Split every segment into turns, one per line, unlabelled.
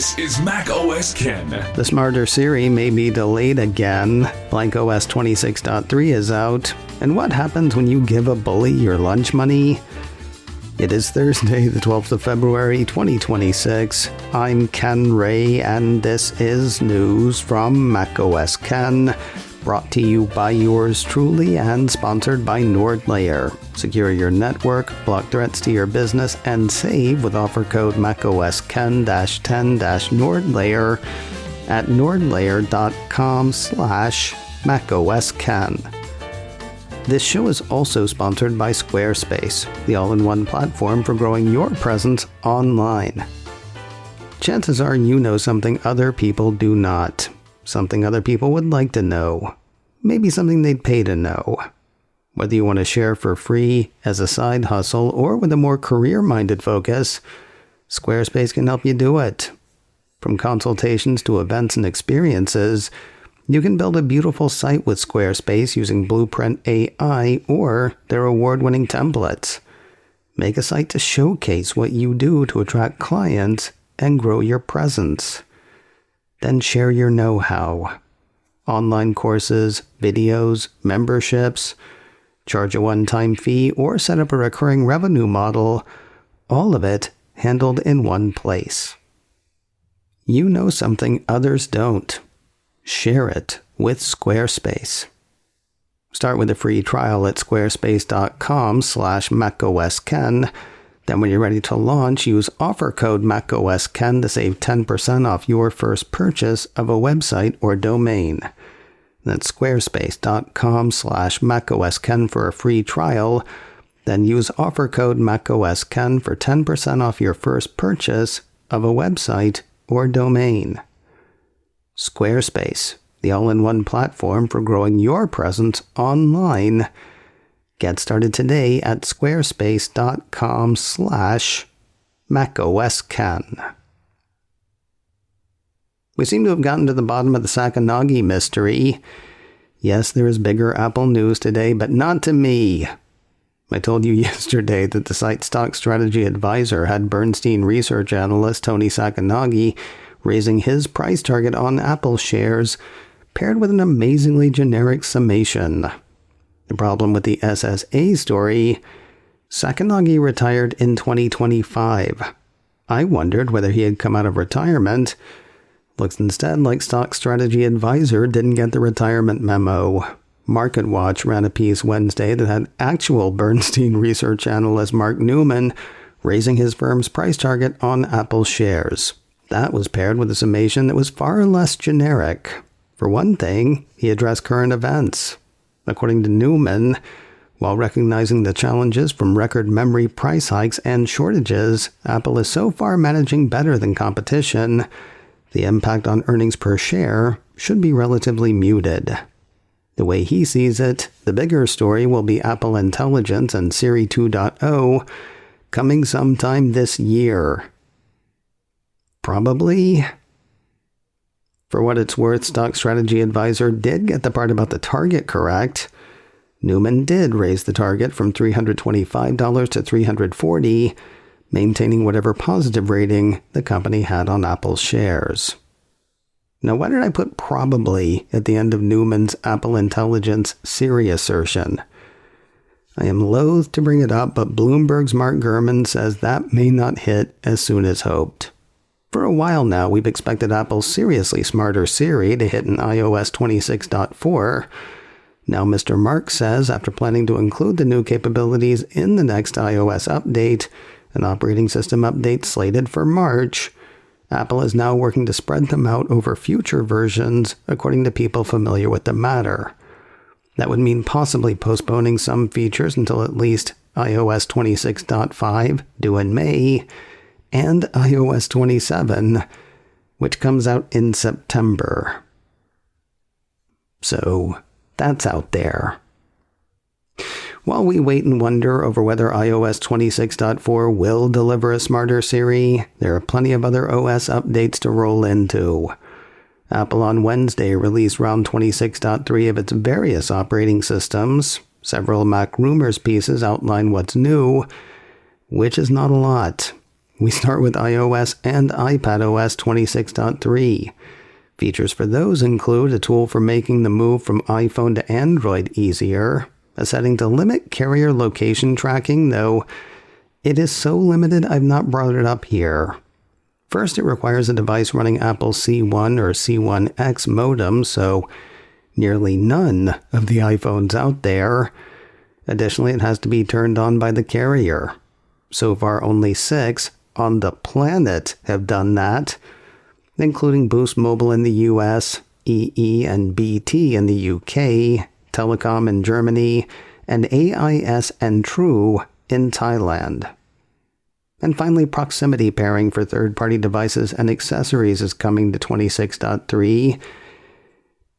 This is macOS Ken.
The smarter Siri may be delayed again. blankOS 26.3 is out. And what happens when you give a bully your lunch money? It is Thursday, the 12th of February, 2026. I'm Ken Ray, and this is news from macOS Ken, brought to you by yours truly and sponsored by NordLayer. Secure your network, block threats to your business, and save with offer code macOSken-10-NordLayer at nordlayer.com/macOSken. This show is also sponsored by Squarespace, the all-in-one platform for growing your presence online. Chances are you know something other people do not. Something other people would like to know. Maybe something they'd pay to know. Whether you want to share for free, as a side hustle, or with a more career-minded focus, Squarespace can help you do it. From consultations to events and experiences, you can build a beautiful site with Squarespace using Blueprint AI or their award-winning templates. Make a site to showcase what you do to attract clients and grow your presence. Then share your know-how. Online courses, videos, memberships, charge a one-time fee, or set up a recurring revenue model, all of it handled in one place. You know something others don't. Share it with Squarespace. Start with a free trial at squarespace.com/macOSken. Then when you're ready to launch, use offer code macOSken to save 10% off your first purchase of a website or domain. That's squarespace.com/macOSken for a free trial. Then use offer code macOSken for 10% off your first purchase of a website or domain. Squarespace, the all-in-one platform for growing your presence online. Get started today at squarespace.com/macOSken. We seem to have gotten to the bottom of the Sacconaghi mystery. Yes, there is bigger Apple news today, but not to me. I told you yesterday that the site Stock Strategy Advisor had Bernstein research analyst Tony Sacconaghi raising his price target on Apple shares, paired with an amazingly generic summation. The problem with the SSA story, Sacconaghi retired in 2025. I wondered whether he had come out of retirement. Looks instead like Stock Strategy Advisor didn't get the retirement memo. MarketWatch ran a piece Wednesday that had actual Bernstein research analyst Mark Newman raising his firm's price target on Apple shares. That was paired with a summation that was far less generic. For one thing, he addressed current events. According to Newman, while recognizing the challenges from record memory price hikes and shortages, Apple is so far managing better than competition. The impact on earnings per share should be relatively muted. The way he sees it, the bigger story will be Apple Intelligence and Siri 2.0 coming sometime this year. Probably. For what it's worth, Stock Strategy Advisor did get the part about the target correct. Newman did raise the target from $325 to $340, maintaining whatever positive rating the company had on Apple's shares. Now, why did I put probably at the end of Newman's Apple Intelligence Siri assertion? I am loath to bring it up, but Bloomberg's Mark Gurman says that may not hit as soon as hoped. For a while now, we've expected Apple's seriously smarter Siri to hit in iOS 26.4. Now Mr. Mark says, after planning to include the new capabilities in the next iOS update, an operating system update slated for March, Apple is now working to spread them out over future versions, according to people familiar with the matter. That would mean possibly postponing some features until at least iOS 26.5, due in May, and iOS 27, which comes out in September. So, that's out there. While we wait and wonder over whether iOS 26.4 will deliver a smarter Siri, there are plenty of other OS updates to roll into. Apple on Wednesday released round 26.3 of its various operating systems. Several Mac Rumors pieces outline what's new, which is not a lot. We start with iOS and iPadOS 26.3. Features for those include a tool for making the move from iPhone to Android easier, a setting to limit carrier location tracking, though it is so limited I've not brought it up here. First, it requires a device running Apple's C1 or C1X modem, so nearly none of the iPhones out there. Additionally, it has to be turned on by the carrier. So far, only 6 on the planet have done that, including Boost Mobile in the US, EE and BT in the UK, Telecom in Germany, and AIS and True in Thailand. And finally, proximity pairing for third-party devices and accessories is coming to 26.3.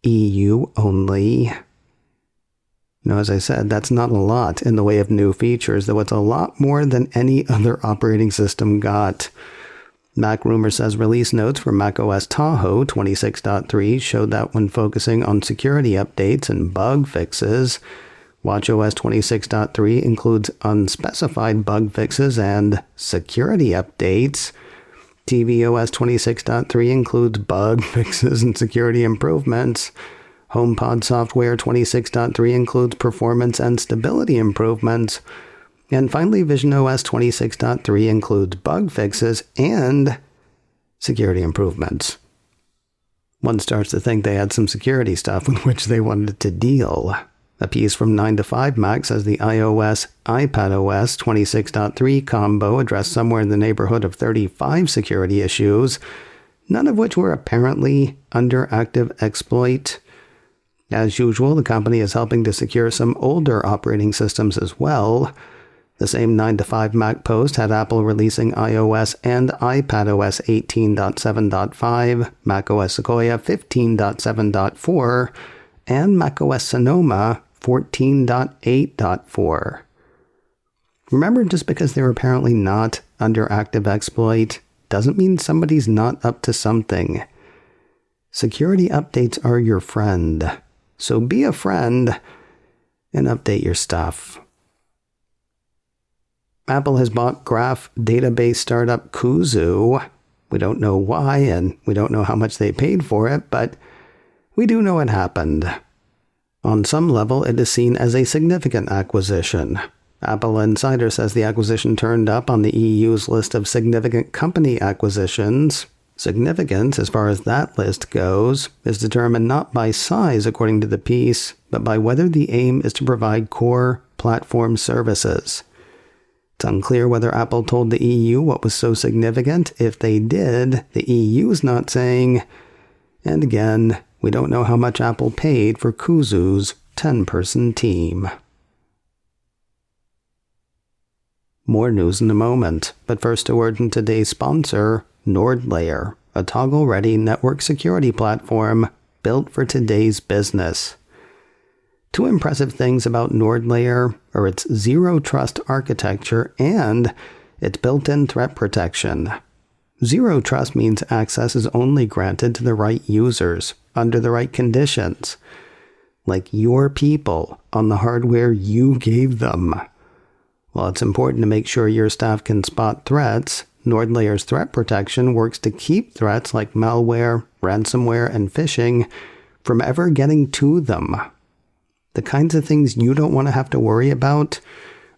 EU only. Now, as I said, that's not a lot in the way of new features, though it's a lot more than any other operating system got. Mac Rumor says release notes for macOS Tahoe 26.3 showed that when focusing on security updates and bug fixes, watchOS 26.3 includes unspecified bug fixes and security updates. tvOS 26.3 includes bug fixes and security improvements. HomePod software 26.3 includes performance and stability improvements. And finally, visionOS 26.3 includes bug fixes and security improvements. One starts to think they had some security stuff with which they wanted to deal. A piece from 9to5Mac says the iOS iPadOS 26.3 combo addressed somewhere in the neighborhood of 35 security issues, none of which were apparently under active exploit. As usual, the company is helping to secure some older operating systems as well. The same 9to5Mac post had Apple releasing iOS and iPadOS 18.7.5, macOS Sequoia 15.7.4, and macOS Sonoma 14.8.4. Remember, just because they're apparently not under active exploit doesn't mean somebody's not up to something. Security updates are your friend, so be a friend and update your stuff. Apple has bought graph database startup Kuzu. We don't know why, and we don't know how much they paid for it, but we do know it happened. On some level, it is seen as a significant acquisition. Apple Insider says the acquisition turned up on the EU's list of significant company acquisitions. Significance, as far as that list goes, is determined not by size, according to the piece, but by whether the aim is to provide core platform services. It's unclear whether Apple told the EU what was so significant. If they did, the EU is not saying. And again, we don't know how much Apple paid for Kuzu's 10-person team. More news in a moment, but first a word from today's sponsor, NordLayer, a toggle-ready network security platform built for today's business. Two impressive things about NordLayer are its zero-trust architecture and its built-in threat protection. Zero trust means access is only granted to the right users, under the right conditions, like your people on the hardware you gave them. While it's important to make sure your staff can spot threats, NordLayer's threat protection works to keep threats like malware, ransomware, and phishing from ever getting to them. The kinds of things you don't want to have to worry about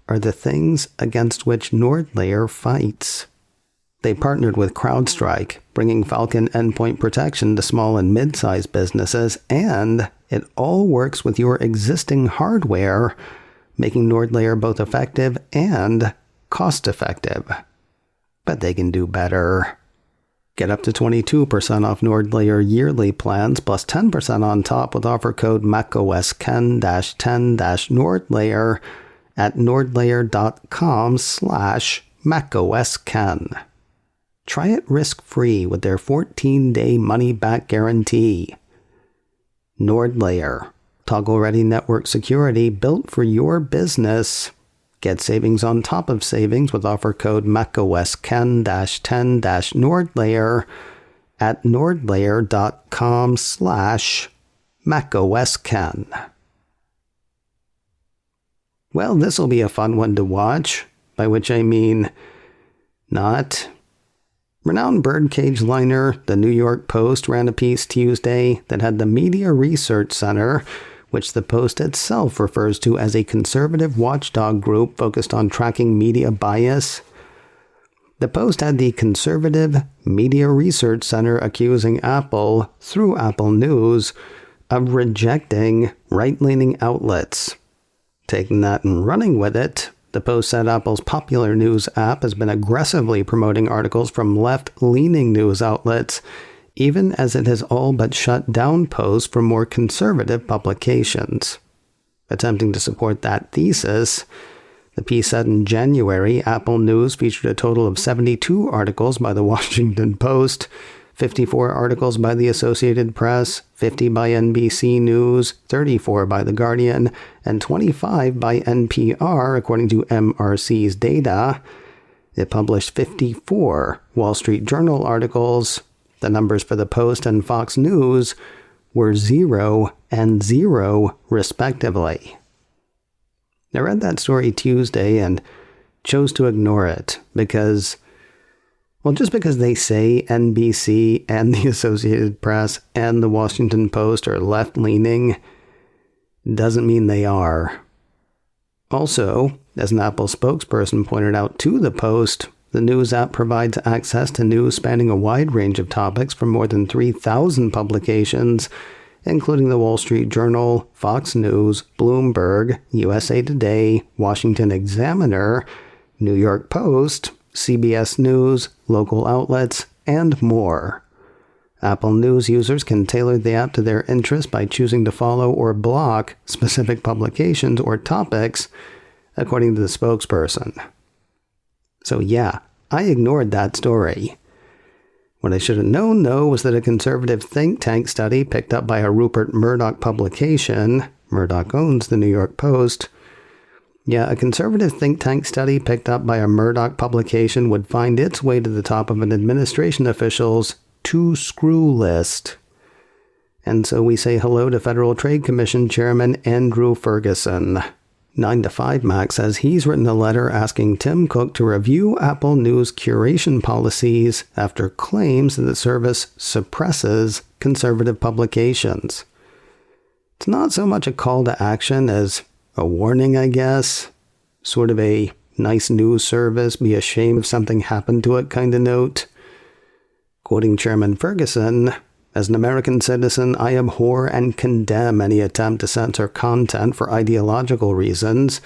are the things against which NordLayer fights. They partnered with CrowdStrike, bringing Falcon endpoint protection to small and mid-sized businesses, and it all works with your existing hardware, making NordLayer both effective and cost-effective. But they can do better. Get up to 22% off NordLayer yearly plans plus 10% on top with offer code macOSKen-10-NordLayer at nordlayer.com/macOSKen. Try it risk-free with their 14-day money-back guarantee. NordLayer, toggle-ready network security built for your business. Get savings on top of savings with offer code macOSKen-10-NordLayer at nordlayer.com/macOSKen. Well, this'll be a fun one to watch, by which I mean Not. Renowned birdcage liner The New York Post ran a piece Tuesday that had the Media Research Center, which the Post itself refers to as a conservative watchdog group focused on tracking media bias. The Post had the Conservative Media Research Center accusing Apple, through Apple News, of rejecting right-leaning outlets. Taking that and running with it, the Post said Apple's popular news app has been aggressively promoting articles from left-leaning news outlets, even as it has all but shut down posts from more conservative publications. Attempting to support that thesis, the piece said in January, Apple News featured a total of 72 articles by the Washington Post, 54 articles by the Associated Press, 50 by NBC News, 34 by The Guardian, and 25 by NPR, according to MRC's data. It published 54 Wall Street Journal articles. The numbers for the Post and Fox News were 0 and 0, respectively. I read that story Tuesday and chose to ignore it because, well, just because they say NBC and the Associated Press and the Washington Post are left-leaning doesn't mean they are. Also, as an Apple spokesperson pointed out to the Post, the news app provides access to news spanning a wide range of topics from more than 3,000 publications, including the Wall Street Journal, Fox News, Bloomberg, USA Today, Washington Examiner, New York Post, CBS News, local outlets, and more. Apple News users can tailor the app to their interests by choosing to follow or block specific publications or topics, according to the spokesperson. So yeah, I ignored that story. What I should have known, though, was that a conservative think tank study picked up by a Rupert Murdoch publication, Murdoch owns the New York Post, a conservative think tank study picked up by a Murdoch publication would find its way to the top of an administration official's to-screw list. And so we say hello to Federal Trade Commission Chairman Andrew Ferguson. 9 to 5 Mac says he's written a letter asking Tim Cook to review Apple News curation policies after claims that the service suppresses conservative publications. It's not so much a call to action as a warning, I guess. Sort of a nice news service, be ashamed if something happened to it kind of note. Quoting Chairman Ferguson, "As an American citizen, I abhor and condemn any attempt to censor content for ideological reasons.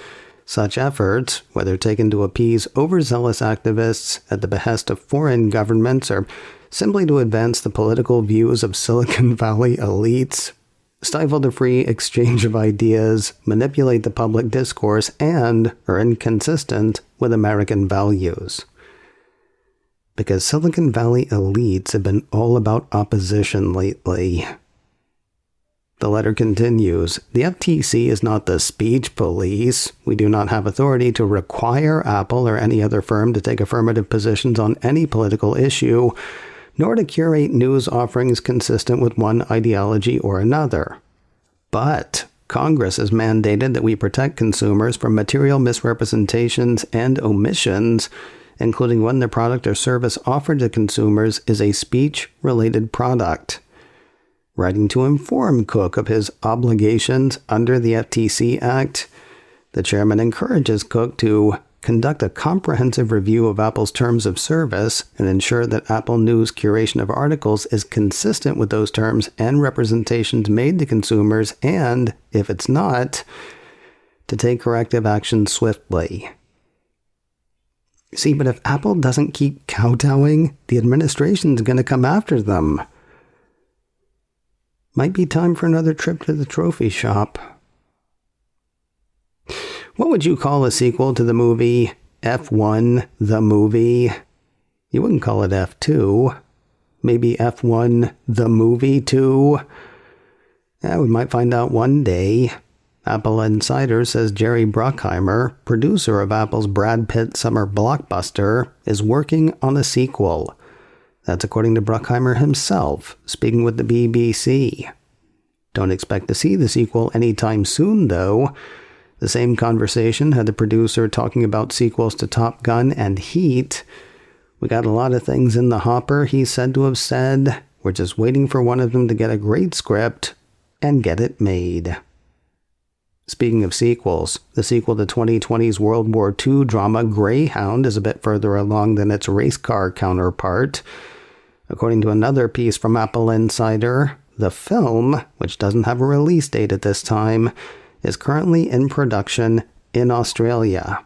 Such efforts, whether taken to appease overzealous activists at the behest of foreign governments or simply to advance the political views of Silicon Valley elites, stifle the free exchange of ideas, manipulate the public discourse, and are inconsistent with American values." Because Silicon Valley elites have been all about opposition lately. The letter continues, "The FTC is not the speech police. We do not have authority to require Apple or any other firm to take affirmative positions on any political issue, nor to curate news offerings consistent with one ideology or another. But Congress has mandated that we protect consumers from material misrepresentations and omissions, including when the product or service offered to consumers is a speech-related product." Writing to inform Cook of his obligations under the FTC Act, the chairman encourages Cook to conduct a comprehensive review of Apple's terms of service and ensure that Apple News curation of articles is consistent with those terms and representations made to consumers, and, if it's not, to take corrective action swiftly. See, but if Apple doesn't keep kowtowing, the administration's going to come after them. Might be time for another trip to the trophy shop. What would you call a sequel to the movie F1, the movie? You wouldn't call it F2. Maybe F1, the movie 2? Yeah, we might find out one day. Apple Insider says Jerry Bruckheimer, producer of Apple's Brad Pitt summer blockbuster, is working on a sequel. That's according to Bruckheimer himself, speaking with the BBC. Don't expect to see the sequel anytime soon, though. The same conversation had the producer talking about sequels to Top Gun and Heat, We got a lot of things in the hopper, he's said to have said. We're just waiting for one of them to get a great script and get it made. Speaking of sequels, the sequel to 2020's World War II drama Greyhound is a bit further along than its race car counterpart. According to another piece from Apple Insider, the film, which doesn't have a release date at this time, is currently in production in Australia.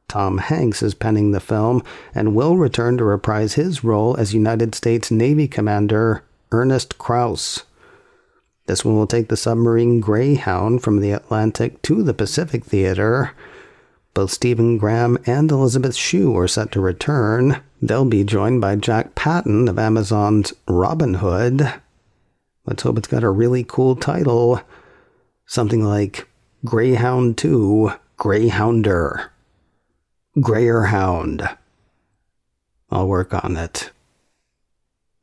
Tom Hanks is penning the film and will return to reprise his role as United States Navy Commander Ernest Krause. This one will take the submarine Greyhound from the Atlantic to the Pacific Theater. Both Stephen Graham and Elizabeth Shue are set to return. They'll be joined by Jack Patton of Amazon's Robin Hood. Let's hope it's got a really cool title. Something like Greyhound 2, Greyhounder. Greyhound. I'll work on it.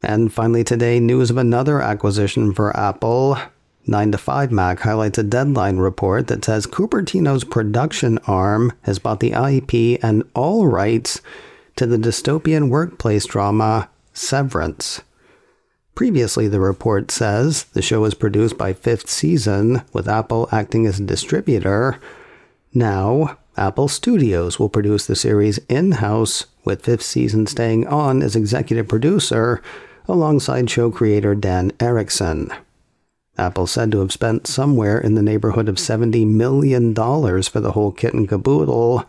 And finally today, news of another acquisition for Apple. 9to5Mac highlights a Deadline report that says Cupertino's production arm has bought the IP and all rights to the dystopian workplace drama Severance. Previously, the report says the show was produced by Fifth Season, with Apple acting as a distributor. Now, Apple Studios will produce the series in-house, with Fifth Season staying on as executive producer alongside show creator Dan Erickson. Apple said to have spent somewhere in the neighborhood of $70 million for the whole kit and caboodle.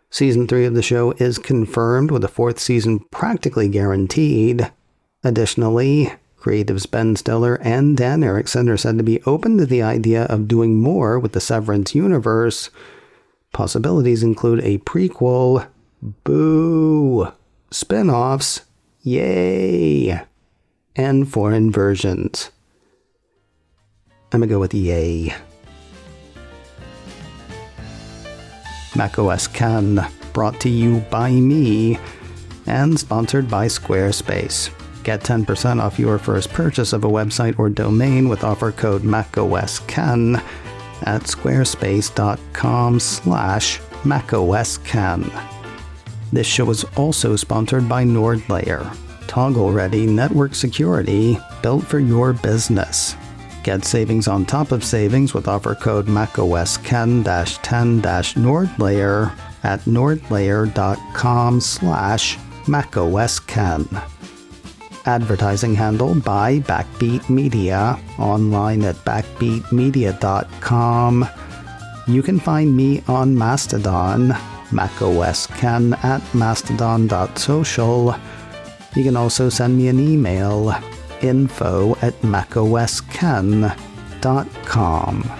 Season 3 of the show is confirmed, with a fourth season practically guaranteed. Additionally, creatives Ben Stiller and Dan Erickson are said to be open to the idea of doing more with the Severance universe. Possibilities include a prequel, boo, spin-offs, yay, and foreign versions. I'm gonna go with yay. macOS Can, brought to you by me, and sponsored by Squarespace. Get 10% off your first purchase of a website or domain with offer code macOSCan at squarespace.com/macOScan. This show is also sponsored by NordLayer, toggle-ready network security built for your business. Get savings on top of savings with offer code macOScan-10-NordLayer at nordlayer.com/macOScan. Advertising handle by Backbeat Media, online at backbeatmedia.com. You can find me on Mastodon, macOScan at mastodon.social. You can also send me an email, info@macOScan.com.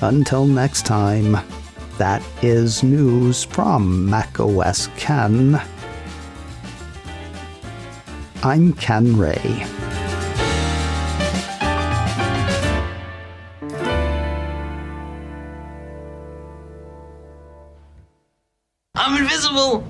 Until next time, that is news from macOS Ken. I'm Ken Ray.
I'm invisible!